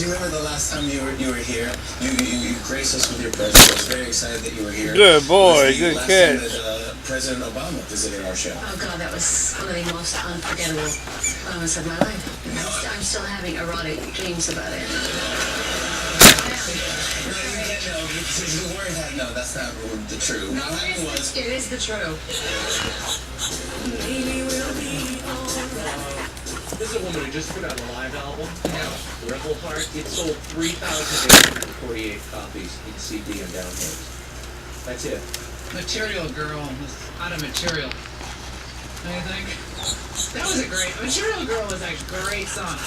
Do you remember the last time you were here? You graced us with your presence. I was very excited that you were here. Good boy, It was the good last catch. time that President Obama visited our show. Oh God, that was one of the most unforgettable moments of my life. I'm still having erotic dreams about it. The word had no. That's not the true. No, What happened was. it is the truth. This is a woman who just put out a live album, Rebel Heart. It sold 3,848 copies in CD and downloads. That's it. Material Girl was out of material. Don't you think? That was a great. Material Girl was a great song.